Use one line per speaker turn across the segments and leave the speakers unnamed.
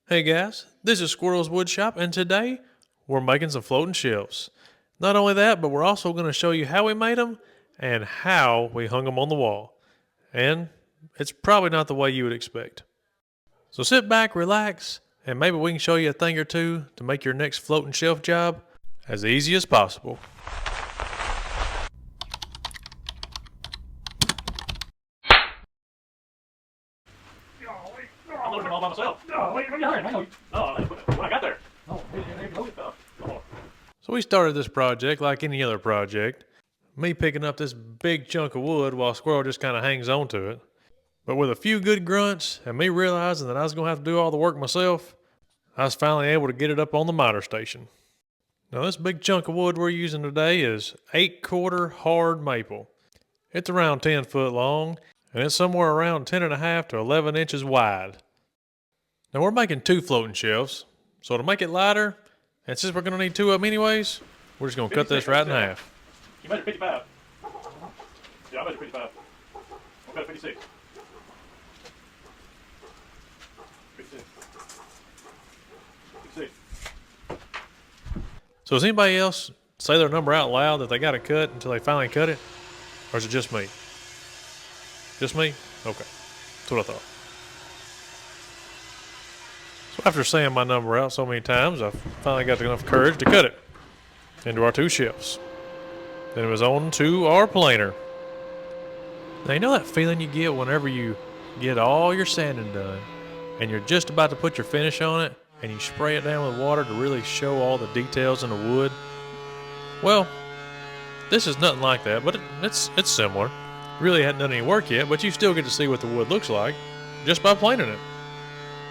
Hey guys, this is Squirrel's Wood Shop, and today we're making some floating shelves. Not only that, but we're also going to show you how we made them and how we hung them on the wall. And it's probably not the way you would expect. So sit back, relax, and maybe we can show you a thing or two to make your next floating shelf job as easy as possible.
I'm loading them all by myself. No, wait, what are you hurrying? I know. Oh, when I got there. Oh,
So we started this project like any other project. Me picking up this big chunk of wood while Squirrel just kind of hangs on to it. But with a few good grunts and me realizing that I was going to have to do all the work myself, I was finally able to get it up on the miter station. Now this big chunk of wood we're using today is 8/4 hard maple. It's around 10 foot long and it's somewhere around 10.5 to 11 inches wide. Now we're making 2 floating shelves, so to make it lighter, and since we're going to need 2 of them anyways, we're just going to cut this right in half.
You measure 55. Yeah, I measure 55. I'll cut 56. 56. 56.
So does anybody else say their number out loud that they got to cut until they finally cut it? Or is it just me? Just me? Okay. That's what I thought. So after saying my number out so many times, I finally got enough courage to cut it into our 2 shelves. Then it was on to our planer. Now you know that feeling you get whenever you get all your sanding done and you're just about to put your finish on it and you spray it down with water to really show all the details in the wood? Well, this is nothing like that, but it's similar. Really hadn't done any work yet, but you still get to see what the wood looks like just by planing it.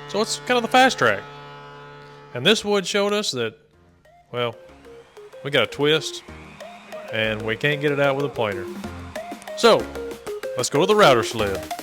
So it's kind of the fast track. And this wood showed us that, well, we got a twist and we can't get it out with a planer. So let's go to the router sled.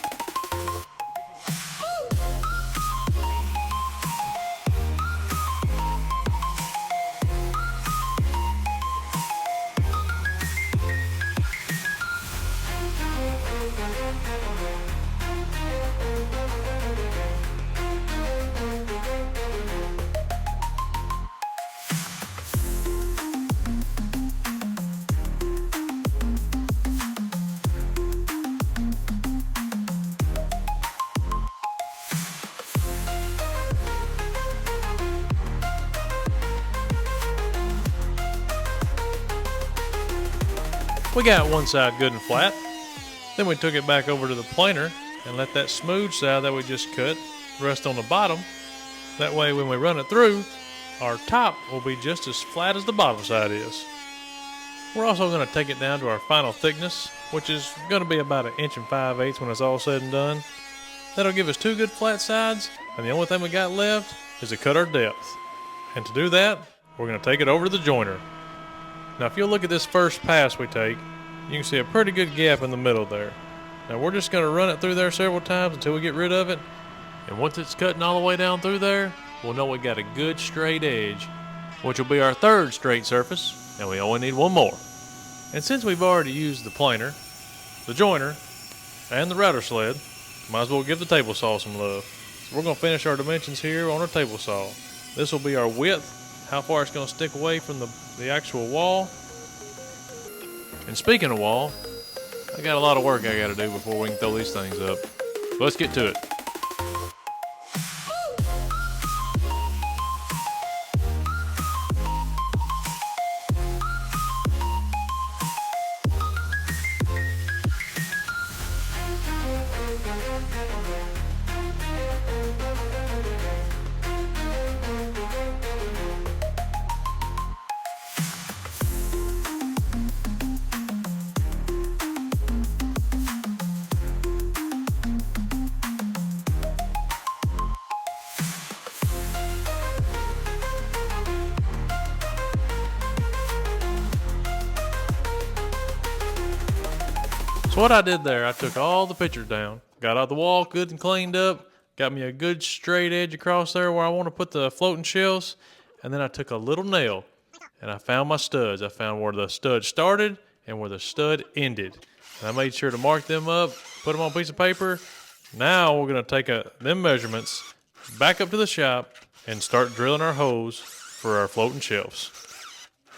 We got one side good and flat. Then we took it back over to the planer and let that smooth side that we just cut rest on the bottom. That way when we run it through, our top will be just as flat as the bottom side is. We're also going to take it down to our final thickness, which is going to be about 1 5/8 inches when it's all said and done. That'll give us 2 good flat sides, and the only thing we got left is to cut our depth. And to do that, we're going to take it over to the joiner. Now if you'll look at this first pass we take, you can see a pretty good gap in the middle there. Now we're just going to run it through there several times until we get rid of it. And once it's cutting all the way down through there, we'll know we got a good straight edge, which will be our 3rd straight surface, and we only need 1 more. And since we've already used the planer, the joiner, and the router sled, might as well give the table saw some love. So we're going to finish our dimensions here on our table saw. This will be our width, how far it's going to stick away from the actual wall. And speaking of wall, I got a lot of work I got to do before we can throw these things up. So let's get to it. So what I did there, I took all the pictures down, got out the wall good and cleaned up, got me a good straight edge across there where I want to put the floating shelves, and then I took a little nail and I found my studs. I found where the stud started and where the stud ended. And I made sure to mark them up, put them on a piece of paper. Now we're going to take them measurements back up to the shop and start drilling our holes for our floating shelves.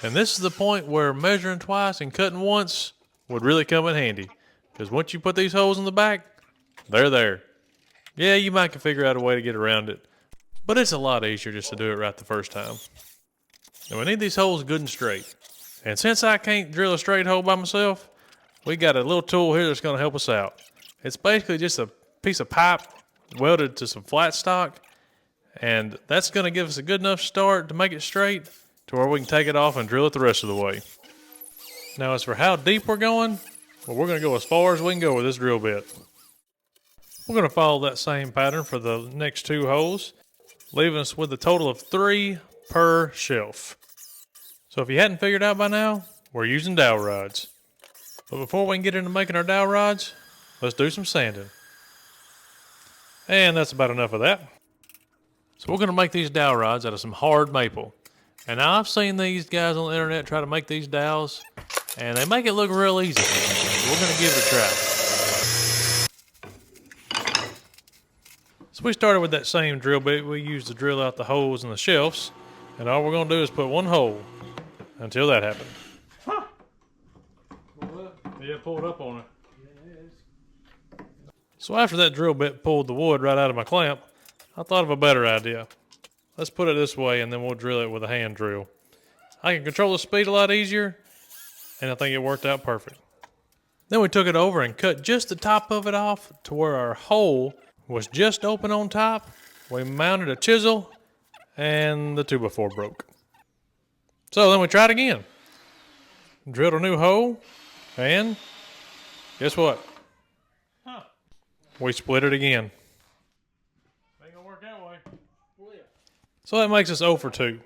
And this is the point where measuring twice and cutting once would really come in handy. Because once you put these holes in the back, they're there. Yeah, you might can figure out a way to get around it, but it's a lot easier just to do it right the first time. And we need these holes good and straight. And since I can't drill a straight hole by myself, we got a little tool here that's going to help us out. It's basically just a piece of pipe welded to some flat stock, and that's going to give us a good enough start to make it straight to where we can take it off and drill it the rest of the way. Now as for how deep we're going, well, we're going to go as far as we can go with this drill bit. We're going to follow that same pattern for the next 2 holes, leaving us with a total of 3 per shelf. So if you hadn't figured out by now, we're using dowel rods. But before we can get into making our dowel rods, let's do some sanding. And that's about enough of that. So we're going to make these dowel rods out of some hard maple. And now I've seen these guys on the internet try to make these dowels, and they make it look real easy. So we're going to give it a try. So we started with that same drill bit we used to drill out the holes in the shelves. And all we're going to do is put 1 hole until that happens.
Huh.
Yeah, pull it up on it. So after that drill bit pulled the wood right out of my clamp, I thought of a better idea. Let's put it this way and then we'll drill it with a hand drill. I can control the speed a lot easier, and I think it worked out perfect. Then we took it over and cut just the top of it off to where our hole was just open on top. We mounted a chisel and the 2x4 broke. So then we tried again. Drilled a new hole, and guess what?
Huh.
We split it again.
Ain't gonna work that way.
So that makes us 0 for 2.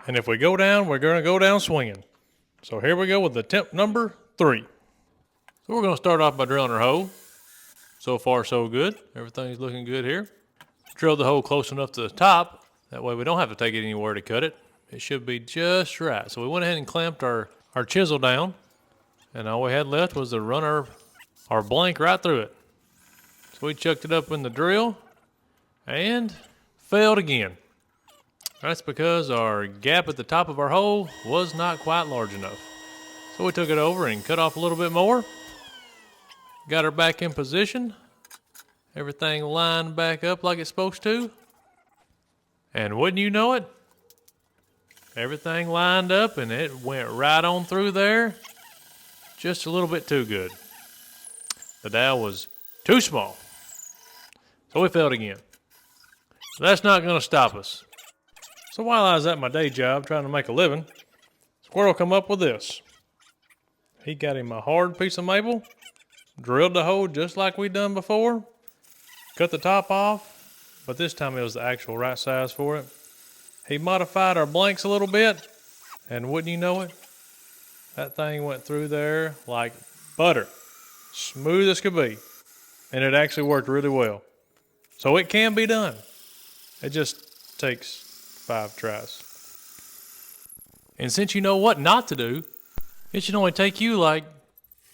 And if we go down, we're going to go down swinging. So here we go with attempt number 3. So we're going to start off by drilling our hole. So far, so good. Everything's looking good here. Drilled the hole close enough to the top. That way we don't have to take it anywhere to cut it. It should be just right. So we went ahead and clamped our chisel down. And all we had left was to run our blank right through it. So we chucked it up in the drill and failed again. That's because our gap at the top of our hole was not quite large enough. So we took it over and cut off a little bit more. Got her back in position. Everything lined back up like it's supposed to. And wouldn't you know it, everything lined up and it went right on through there. Just a little bit too good. The dowel was too small. So we failed again. But that's not going to stop us. So while I was at my day job trying to make a living, Squirrel come up with this. He got him a hard piece of maple, drilled the hole just like we done before, cut the top off, but this time it was the actual right size for it. He modified our blanks a little bit, and wouldn't you know it, that thing went through there like butter, smooth as could be, and it actually worked really well. So it can be done. It just takes 5 tries. And since you know what not to do, it should only take you like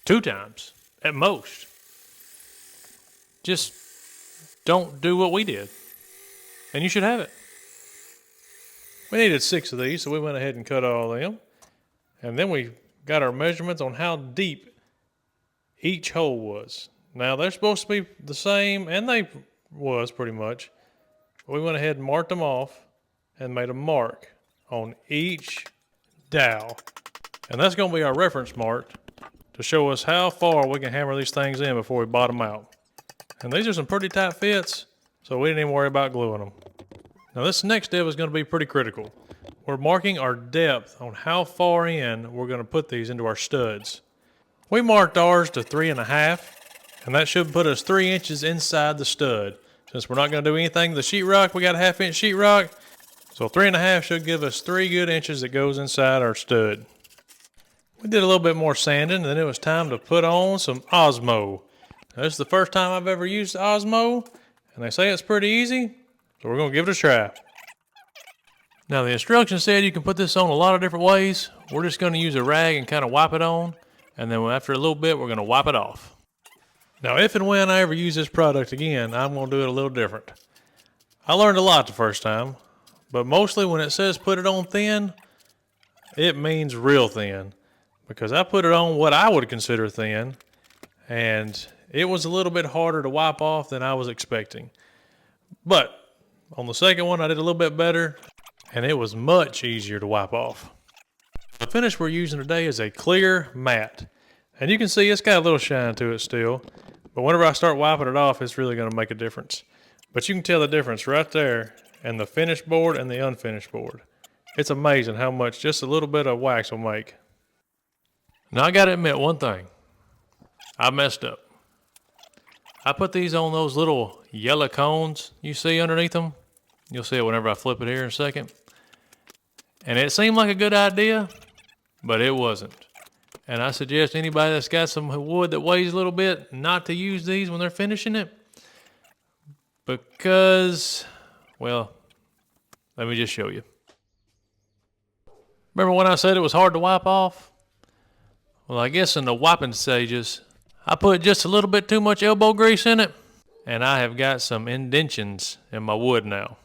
2 times at most. Just don't do what we did, and you should have it. We needed 6 of these, so we went ahead and cut all of them. And then we got our measurements on how deep each hole was. Now, they're supposed to be the same, and they was pretty much. We went ahead and marked them off and made a mark on each dowel. And that's going to be our reference mark to show us how far we can hammer these things in before we bottom out. And these are some pretty tight fits, so we didn't even worry about gluing them. Now this next step is going to be pretty critical. We're marking our depth on how far in we're going to put these into our studs. We marked ours to 3.5, and that should put us 3 inches inside the stud. Since we're not going to do anything to the sheetrock, we got a 1/2 inch sheetrock. So 3.5 should give us 3 good inches that goes inside our stud. We did a little bit more sanding, and then it was time to put on some Osmo. Now, this is the first time I've ever used Osmo, and they say it's pretty easy, so we're going to give it a try. Now the instructions said you can put this on a lot of different ways. We're just going to use a rag and kind of wipe it on, and then after a little bit we're going to wipe it off. Now if and when I ever use this product again, I'm going to do it a little different. I learned a lot the first time, but mostly when it says put it on thin, it means real thin. Because I put it on what I would consider thin, and it was a little bit harder to wipe off than I was expecting. But on the second one, I did a little bit better, and it was much easier to wipe off. The finish we're using today is a clear matte. And you can see it's got a little shine to it still, but whenever I start wiping it off, it's really going to make a difference. But you can tell the difference right there in the finished board and the unfinished board. It's amazing how much just a little bit of wax will make. Now I gotta admit one thing. I messed up. I put these on those little yellow cones you see underneath them. You'll see it whenever I flip it here in a second. And it seemed like a good idea, but it wasn't. And I suggest anybody that's got some wood that weighs a little bit not to use these when they're finishing it. Because, well, let me just show you. Remember when I said it was hard to wipe off? Well, I guess in the wiping stages, I put just a little bit too much elbow grease in it, and I have got some indentions in my wood now.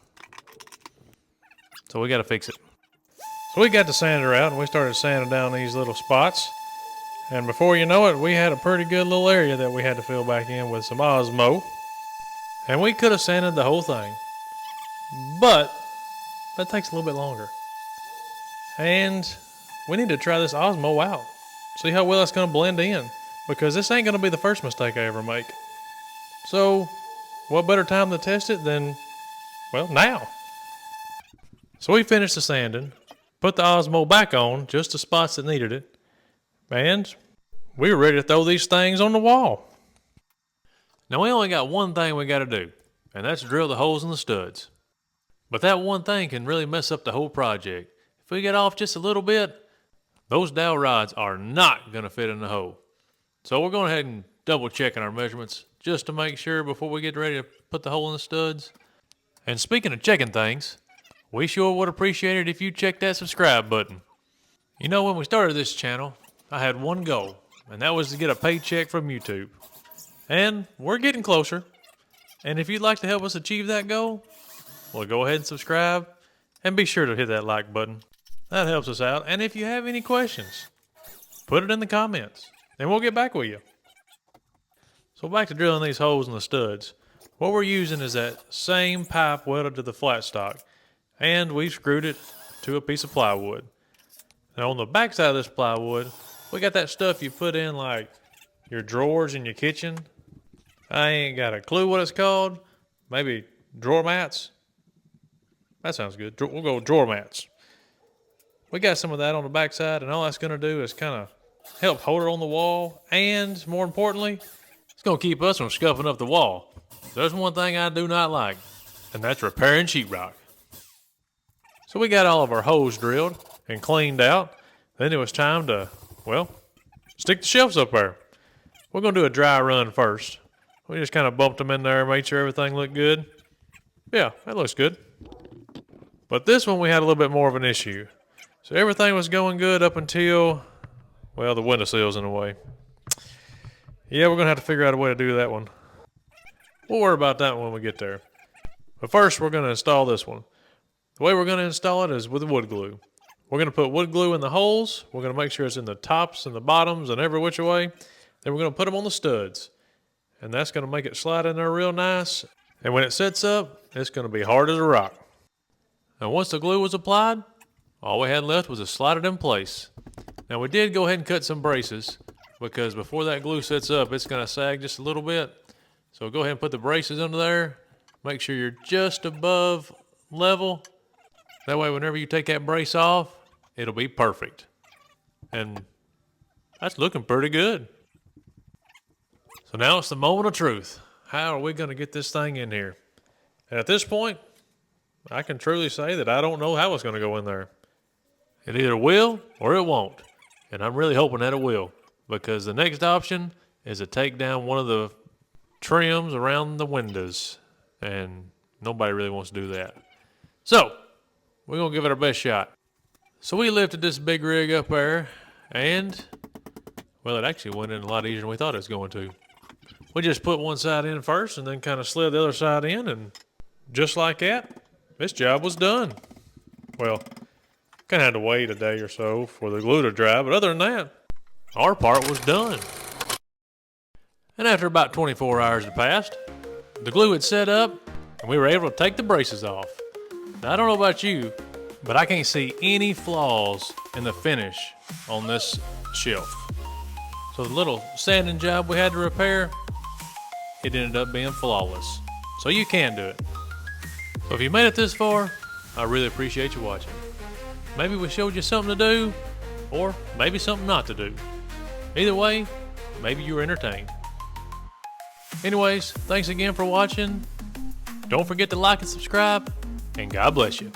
So we got to fix it. So we got the sander out, and we started sanding down these little spots. And before you know it, we had a pretty good little area that we had to fill back in with some Osmo. And we could have sanded the whole thing. But that takes a little bit longer. And we need to try this Osmo out. See how well it's going to blend in. Because this ain't going to be the first mistake I ever make. So, what better time to test it than, well, now. So we finished the sanding. Put the Osmo back on, just the spots that needed it. And we were ready to throw these things on the wall. Now we only got one thing we got to do, and that's drill the holes in the studs. But that one thing can really mess up the whole project. If we get off just a little bit, those dowel rods are not going to fit in the hole. So we're going ahead and double checking our measurements just to make sure before we get ready to put the hole in the studs. And speaking of checking things, we sure would appreciate it if you check that subscribe button. You know, when we started this channel, I had one goal, and that was to get a paycheck from YouTube. And we're getting closer. And if you'd like to help us achieve that goal, well, go ahead and subscribe, and be sure to hit that like button. That helps us out. And if you have any questions, put it in the comments, and we'll get back with you. So back to drilling these holes in the studs. What we're using is that same pipe welded to the flat stock, and we've screwed it to a piece of plywood. Now on the back side of this plywood, we got that stuff you put in like your drawers in your kitchen. I ain't got a clue what it's called. Maybe drawer mats? That sounds good. We'll go with drawer mats. We got some of that on the back side, and all that's going to do is kind of help hold it on the wall, and more importantly, it's going to keep us from scuffing up the wall. There's one thing I do not like, and that's repairing sheetrock. So we got all of our holes drilled and cleaned out. Then it was time to, well, stick the shelves up there. We're going to do a dry run first. We just kind of bumped them in there, made sure everything looked good. Yeah, that looks good. But this one we had a little bit more of an issue. So everything was going good up until, well, the windowsill's in the way. Yeah, we're going to have to figure out a way to do that one. We'll worry about that when we get there. But first, we're going to install this one. The way we're going to install it is with wood glue. We're going to put wood glue in the holes. We're going to make sure it's in the tops and the bottoms and every which way. Then we're going to put them on the studs. And that's going to make it slide in there real nice. And when it sets up, it's going to be hard as a rock. And once the glue was applied, all we had left was to slide it in place. Now we did go ahead and cut some braces, because before that glue sets up, it's going to sag just a little bit. So go ahead and put the braces under there. Make sure you're just above level. That way whenever you take that brace off, it'll be perfect. And that's looking pretty good. So now it's the moment of truth. How are we going to get this thing in here? And at this point, I can truly say that I don't know how it's going to go in there. It either will or it won't. And I'm really hoping that it will, because the next option is to take down one of the trims around the windows, and nobody really wants to do that. So we're going to give it our best shot. So we lifted this big rig up there, and, well, it actually went in a lot easier than we thought it was going to. We just put one side in first and then kind of slid the other side in, and Just like that, this job was done. Well, kind of had to wait a day or so for the glue to dry, but other than that, our part was done. And after about 24 hours had passed, the glue had set up and we were able to take the braces off. Now, I don't know about you, but I can't see any flaws in the finish on this shelf. So the little sanding job we had to repair, it ended up being flawless. So you can do it. So if you made it this far, I really appreciate you watching. Maybe we showed you something to do, or maybe something not to do. Either way, maybe you were entertained. Anyways, thanks again for watching. Don't forget to like and subscribe, and God bless you.